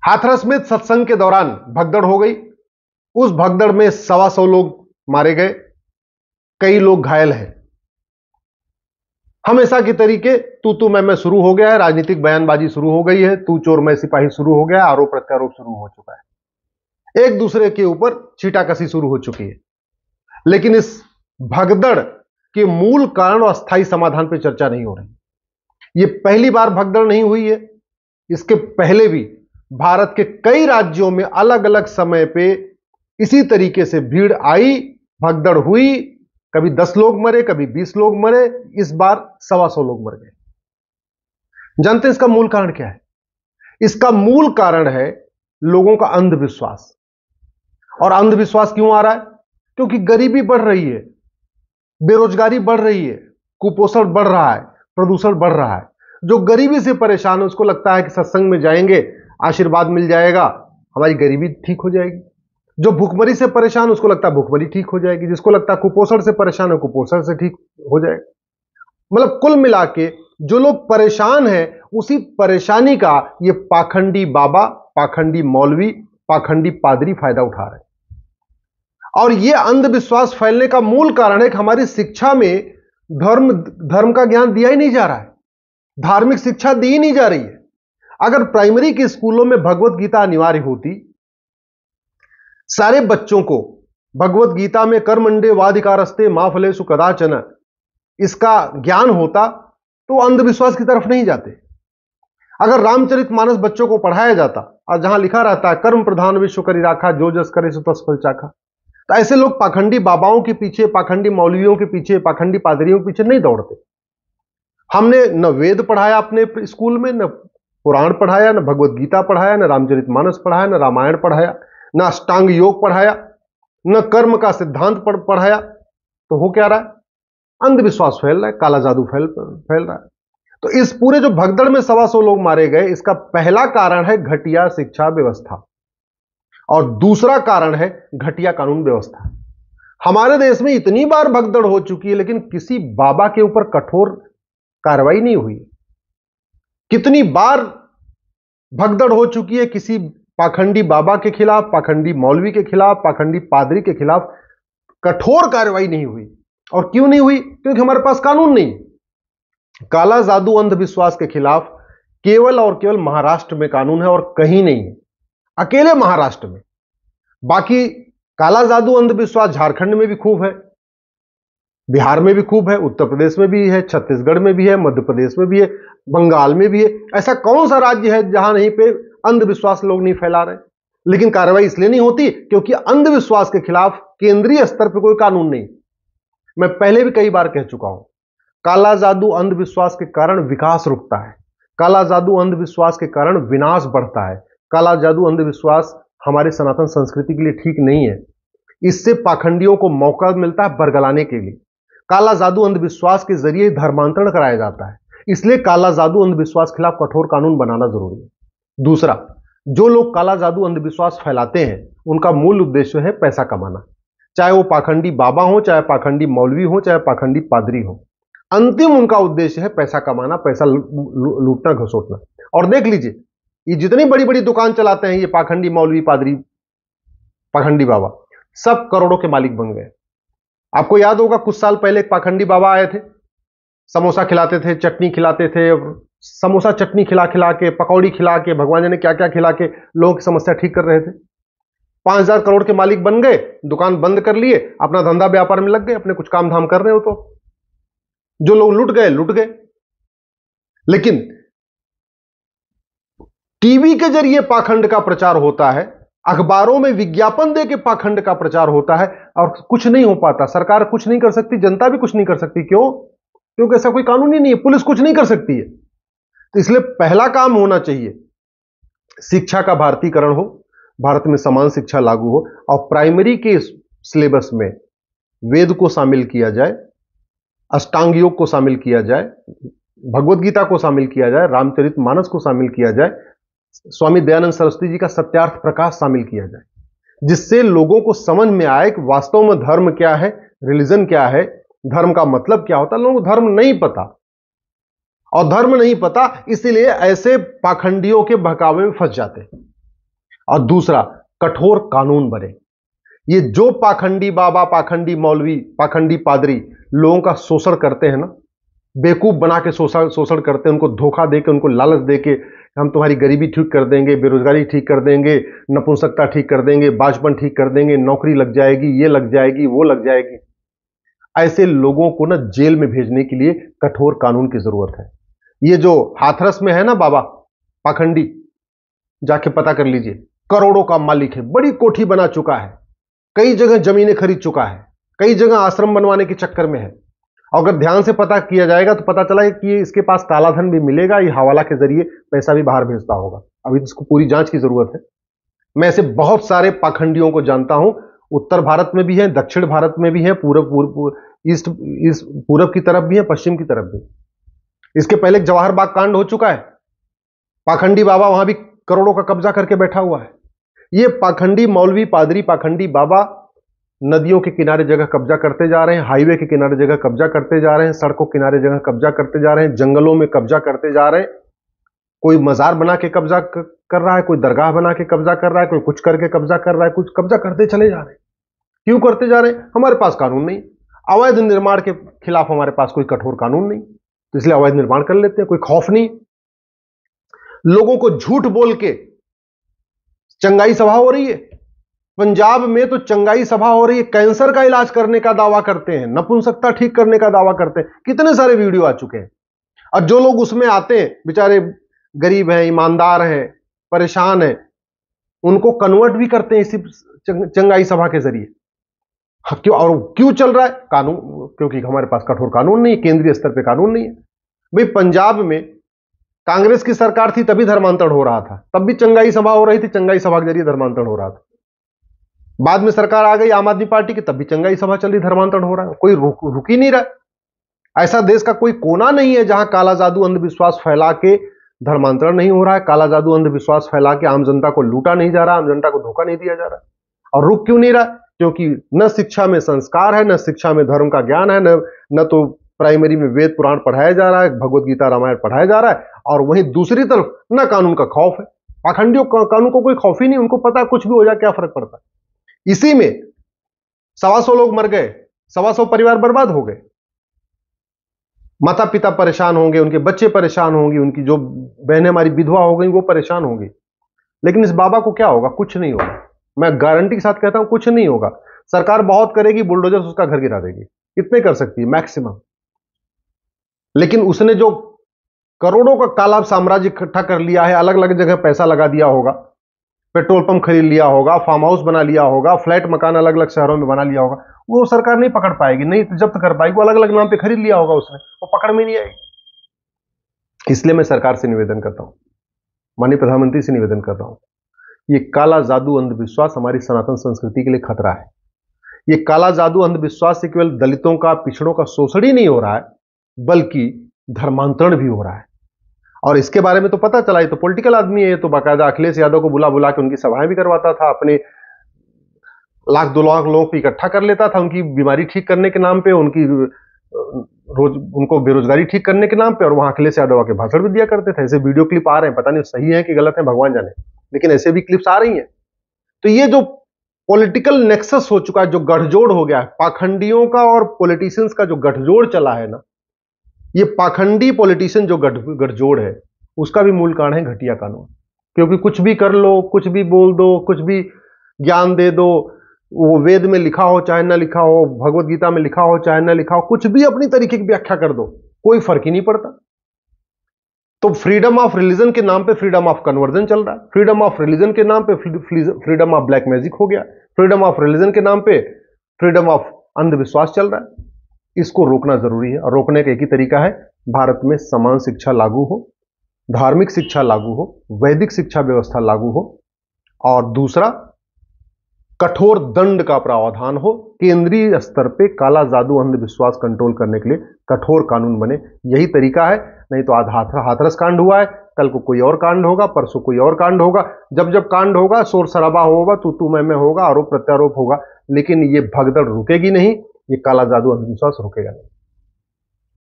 हाथरस में सत्संग के दौरान भगदड़ हो गई। उस भगदड़ में 125 लोग मारे गए, कई लोग घायल हैं। हमेशा की तरीके तू मैं शुरू हो गया है, राजनीतिक बयानबाजी शुरू हो गई है, तू चोर मैं सिपाही शुरू हो गया है, आरोप प्रत्यारोप शुरू हो चुका है, एक दूसरे के ऊपर छींटाकशी शुरू हो चुकी है। लेकिन इस भगदड़ के मूल कारण और अस्थायी समाधान पर चर्चा नहीं हो रही। यह पहली बार भगदड़ नहीं हुई है, इसके पहले भी भारत के कई राज्यों में अलग अलग समय पे इसी तरीके से भीड़ आई, भगदड़ हुई, कभी 10 लोग मरे, कभी 20 लोग मरे, इस बार 125 लोग मर गए। जानते हैं इसका मूल कारण क्या है? इसका मूल कारण है लोगों का अंधविश्वास। और अंधविश्वास क्यों आ रहा है? क्योंकि गरीबी बढ़ रही है, बेरोजगारी बढ़ रही है, कुपोषण बढ़ रहा है, प्रदूषण बढ़ रहा है। जो गरीबी से परेशान है उसको लगता है कि सत्संग में जाएंगे, आशीर्वाद मिल जाएगा, हमारी गरीबी ठीक हो जाएगी। जो भूखमरी से परेशान उसको लगता है भूखमरी ठीक हो जाएगी, जिसको लगता है कुपोषण से परेशान है कुपोषण से ठीक हो जाएगा। मतलब कुल मिला के जो लोग परेशान हैं उसी परेशानी का ये पाखंडी बाबा, पाखंडी मौलवी, पाखंडी पादरी फायदा उठा रहे हैं। और ये अंधविश्वास फैलने का मूल कारण है कि हमारी शिक्षा में धर्म का ज्ञान दिया ही नहीं जा रहा है, धार्मिक शिक्षा दी ही नहीं जा रही है। अगर प्राइमरी के स्कूलों में भगवत गीता अनिवार्य होती, सारे बच्चों को भगवत गीता में कर्मण्डे वाधिकारस्ते मा फलेषु कदाचन इसका ज्ञान होता तो अंधविश्वास की तरफ नहीं जाते। अगर रामचरितमानस बच्चों को पढ़ाया जाता और जहां लिखा रहता है कर्म प्रधान विश्व करी राखा जो जस करे सो तस फल चाखा, तो ऐसे लोग पाखंडी बाबाओं के पीछे, पाखंडी मौलवियों के पीछे, पाखंडी पादरियों के पीछे नहीं दौड़ते। हमने न वेद पढ़ाया अपने स्कूल में, न पुराण पढ़ाया, न भगवत गीता पढ़ाया, न रामचरितमानस पढ़ाया, न रामायण पढ़ाया, न अष्टांग योग पढ़ाया, न कर्म का सिद्धांत पढ़ाया। तो हो क्या रहा है? अंधविश्वास फैल रहा है, काला जादू फैल रहा है। तो इस पूरे जो भगदड़ में 125 लोग मारे गए, इसका पहला कारण है घटिया शिक्षा व्यवस्था और दूसरा कारण है घटिया कानून व्यवस्था। हमारे देश में इतनी बार भगदड़ हो चुकी है लेकिन किसी बाबा के ऊपर कठोर कार्रवाई नहीं हुई। कितनी बार भगदड़ हो चुकी है किसी पाखंडी बाबा के खिलाफ, पाखंडी मौलवी के खिलाफ, पाखंडी पादरी के खिलाफ कठोर कार्रवाई नहीं हुई। और क्यों नहीं हुई? क्योंकि हमारे पास कानून नहीं। काला जादू अंधविश्वास के खिलाफ केवल और केवल महाराष्ट्र में कानून है और कहीं नहीं है, अकेले महाराष्ट्र में। बाकी काला जादू अंधविश्वास झारखंड में भी खूब है, बिहार में भी खूब है, उत्तर प्रदेश में भी है, छत्तीसगढ़ में भी है, मध्य प्रदेश में भी है, बंगाल में भी है। ऐसा कौन सा राज्य है जहां नहीं पे अंधविश्वास लोग नहीं फैला रहे? लेकिन कार्रवाई इसलिए नहीं होती क्योंकि अंधविश्वास के खिलाफ केंद्रीय स्तर पर कोई कानून नहीं। मैं पहले भी कई बार कह चुका हूं, काला जादू अंधविश्वास के कारण विकास रुकता है, काला जादू अंधविश्वास के कारण विनाश बढ़ता है, काला जादू अंधविश्वास हमारे सनातन संस्कृति के लिए ठीक नहीं है। इससे पाखंडियों को मौका मिलता है बरगलाने के लिए। काला जादू अंधविश्वास के जरिए धर्मांतरण कराया जाता है, इसलिए काला जादू अंधविश्वास के खिलाफ कठोर कानून बनाना जरूरी है। दूसरा, जो लोग काला जादू अंधविश्वास फैलाते हैं उनका मूल उद्देश्य है पैसा कमाना, चाहे वो पाखंडी बाबा हो, चाहे पाखंडी मौलवी हो, चाहे पाखंडी पादरी हो। अंतिम उनका उद्देश्य है पैसा कमाना, पैसा लूटना, घसोटना। और देख लीजिए, ये जितनी बड़ी बड़ी दुकान चलाते हैं ये पाखंडी मौलवी, पादरी, पाखंडी बाबा, सब करोड़ों के मालिक बन गए। आपको याद होगा कुछ साल पहले एक पाखंडी बाबा आए थे, समोसा खिलाते थे, चटनी खिलाते थे, समोसा चटनी खिला खिला के, पकौड़ी खिला के, भगवान जाने क्या क्या खिला के लोगों की समस्या ठीक कर रहे थे। 5000 करोड़ के मालिक बन गए, दुकान बंद कर लिए, अपना धंधा व्यापार में लग गए, अपने कुछ काम धाम कर रहे हो। तो जो लोग लुट गए लुट गए। लेकिन टीवी के जरिए पाखंड का प्रचार होता है, अखबारों में विज्ञापन दे के पाखंड का प्रचार होता है और कुछ नहीं हो पाता। सरकार कुछ नहीं कर सकती, जनता भी कुछ नहीं कर सकती। क्यों? क्योंकि ऐसा कोई कानून ही नहीं है, पुलिस कुछ नहीं कर सकती है। तो इसलिए पहला काम होना चाहिए शिक्षा का भारतीकरण हो, भारत में समान शिक्षा लागू हो और प्राइमरी के सिलेबस में वेद को शामिल किया जाए, अष्टांग योग को शामिल किया जाए, भगवत गीता को शामिल किया जाए, रामचरितमानस को शामिल किया जाए, स्वामी दयानंद सरस्वती जी का सत्यार्थ प्रकाश शामिल किया जाए, जिससे लोगों को समझ में आए कि वास्तव में धर्म क्या है, रिलीजन क्या है, धर्म का मतलब क्या होता है। लोगों को धर्म नहीं पता और धर्म नहीं पता इसलिए ऐसे पाखंडियों के बहकावे में फंस जाते हैं। और दूसरा, कठोर कानून बने। ये जो पाखंडी बाबा, पाखंडी मौलवी, पाखंडी पादरी लोगों का शोषण करते हैं ना, बेवकूफ बना के शोषण करते हैं, उनको धोखा देके, उनको लालच देके, हम तुम्हारी गरीबी ठीक कर देंगे, बेरोजगारी ठीक कर देंगे, नपुंसकता ठीक कर देंगे, बाजपन ठीक कर देंगे, नौकरी लग जाएगी, ये लग जाएगी, वो लग जाएगी। ऐसे लोगों को ना जेल में भेजने के लिए कठोर कानून की जरूरत है। ये जो हाथरस में है ना बाबा पाखंडी, जाके पता कर लीजिए, करोड़ों का मालिक है, बड़ी कोठी बना चुका है, कई जगह जमीनें खरीद चुका है, कई जगह आश्रम बनवाने के चक्कर में है। अगर ध्यान से पता किया जाएगा तो पता चला कि इसके पास काला धन भी मिलेगा, ये हवाला के जरिए पैसा भी बाहर भेजता होगा। अभी इसको पूरी जांच की जरूरत है। मैं ऐसे बहुत सारे पाखंडियों को जानता हूं, उत्तर भारत में भी है, दक्षिण भारत में भी है, पूरब की तरफ भी है, पश्चिम की तरफ भी। इसके पहले जवाहर बाग कांड हो चुका है, पाखंडी बाबा वहां भी करोड़ों का कब्जा करके बैठा हुआ है। ये पाखंडी मौलवी, पादरी, पाखंडी बाबा नदियों के किनारे जगह कब्जा करते जा रहे हैं, हाईवे के किनारे जगह कब्जा करते जा रहे हैं, सड़कों के किनारे जगह कब्जा करते जा रहे हैं, जंगलों में कब्जा करते जा रहे हैं। कोई मजार बना के कब्जा कर रहा है, कोई दरगाह बना के कब्जा कर रहा है, कोई कुछ करके कब्जा कर रहा है, कुछ कब्जा करते चले जा रहे हैं। क्यों करते जा रहे हैं? हमारे पास कानून नहीं, अवैध निर्माण के खिलाफ हमारे पास कोई कठोर कानून नहीं, तो इसलिए अवैध निर्माण कर लेते हैं, कोई खौफ नहीं। लोगों को झूठ बोल के चंगाई सभा हो रही है पंजाब में, तो चंगाई सभा हो रही है, कैंसर का इलाज करने का दावा करते हैं, नपुंसकता ठीक करने का दावा करते हैं, कितने सारे वीडियो आ चुके हैं। और जो लोग उसमें आते हैं बेचारे गरीब हैं, ईमानदार हैं, परेशान हैं, उनको कन्वर्ट भी करते हैं इसी चंगाई सभा के जरिए। क्यों? और क्यों चल रहा है कानून? क्योंकि हमारे पास कठोर कानून नहीं है, केंद्रीय स्तर पे कानून नहीं है। भाई पंजाब में कांग्रेस की सरकार थी तभी धर्मांतरण हो रहा था, तब भी चंगाई सभा हो रही थी, चंगाई सभा के जरिए धर्मांतरण हो रहा था। बाद में सरकार आ गई आम आदमी पार्टी की, तब भी चंगाई सभा चल रही, धर्मांतरण हो रहा है, कोई रुक ही नहीं रहा। ऐसा देश का कोई कोना नहीं है जहां काला जादू अंधविश्वास फैला के धर्मांतरण नहीं हो रहा है, काला जादू अंधविश्वास फैला के आम जनता को लूटा नहीं जा रहा, आम जनता को धोखा नहीं दिया जा रहा। और रुक क्यों नहीं रहा? क्योंकि न शिक्षा में संस्कार है, न शिक्षा में धर्म का ज्ञान है, न तो प्राइमरी में वेद पुराण पढ़ाया जा रहा है, भगवत गीता रामायण पढ़ाया जा रहा है, और वहीं दूसरी तरफ न कानून का खौफ है। पाखंडियों कानून को कोई खौफ ही नहीं, उनको पता कुछ भी हो जाए क्या फर्क पड़ता है। इसी में 125 लोग मर गए, 125 परिवार बर्बाद हो गए, माता पिता परेशान होंगे, उनके बच्चे परेशान होंगे, उनकी जो बहनें हमारी विधवा हो गई वो परेशान होंगी। लेकिन इस बाबा को क्या होगा? कुछ नहीं होगा। मैं गारंटी के साथ कहता हूं कुछ नहीं होगा। सरकार बहुत करेगी, बुलडोजर से उसका घर गिरा देगी, इतने कर सकती है मैक्सिमम। लेकिन उसने जो करोड़ों का काला साम्राज्य इकट्ठा कर लिया है, अलग अलग जगह पैसा लगा दिया होगा, पेट्रोल पंप खरीद लिया होगा, फार्म हाउस बना लिया होगा, फ्लैट मकान अलग अलग शहरों में बना लिया होगा, वो सरकार नहीं पकड़ पाएगी, नहीं जब्त कर पाएगी। वो अलग अलग नाम पे खरीद लिया होगा उसने, वो पकड़ में नहीं आएगी। इसलिए मैं सरकार से निवेदन करता हूं, माननीय प्रधानमंत्री से निवेदन कर रहा हूं, ये काला जादू अंधविश्वास हमारी सनातन संस्कृति के लिए खतरा है। ये काला जादू अंधविश्वास से केवल दलितों का, पिछड़ों का शोषण ही नहीं हो रहा है, बल्कि धर्मांतरण भी हो रहा है। और इसके बारे में तो पता चला, ये तो पॉलिटिकल आदमी है, तो बाकायदा अखिलेश यादव को बुला बुला के उनकी सभाएं भी करवाता था, अपने 1-2 लाख लोगों को इकट्ठा कर लेता था उनकी बीमारी ठीक करने के नाम पे, उनको बेरोजगारी ठीक करने के नाम पे, और वहां अखिलेश यादव आके भाषण भी दिया करते थे। ऐसे वीडियो क्लिप आ रहे हैं, पता नहीं सही है कि गलत है, भगवान जाने, लेकिन ऐसे भी क्लिप्स आ रही हैं। तो ये जो पॉलिटिकल नेक्सस हो चुका है, जो गठजोड़ हो गया है पाखंडियों का और पॉलिटिशियंस का, जो गठजोड़ चला है ना, ये पाखंडी पॉलिटिशियन जो गठजोड़ है, उसका भी मूल कारण है घटिया कानून। क्योंकि कुछ भी कर लो, कुछ भी बोल दो, कुछ भी ज्ञान दे दो, वो वेद में लिखा हो चाहे ना लिखा हो, भगवत गीता में लिखा हो चाहे ना लिखा हो, कुछ भी अपनी तरीके की व्याख्या कर दो, कोई फर्क ही नहीं पड़ता। तो फ्रीडम ऑफ रिलीजन के नाम पे फ्रीडम ऑफ कन्वर्जन चल रहा है, फ्रीडम ऑफ रिलीजन के नाम पे फ्रीडम ऑफ ब्लैक मैजिक हो गया, फ्रीडम ऑफ रिलीजन के नाम पे फ्रीडम ऑफ अंधविश्वास चल रहा है। इसको रोकना जरूरी है, और रोकने का एक ही तरीका है, भारत में समान शिक्षा लागू हो, धार्मिक शिक्षा लागू हो, वैदिक शिक्षा व्यवस्था लागू हो, और दूसरा कठोर दंड का प्रावधान हो। केंद्रीय स्तर पे काला जादू अंधविश्वास कंट्रोल करने के लिए कठोर कानून बने, यही तरीका है। नहीं तो आज हाथरस कांड हुआ है, कल को कोई और कांड होगा, परसों कोई और कांड होगा। जब जब कांड होगा, शोर शराबा होगा, तू मैं होगा, आरोप प्रत्यारोप होगा, लेकिन ये भगदड़ रुकेगी नहीं, ये काला जादू अंधविश्वास रुकेगा नहीं।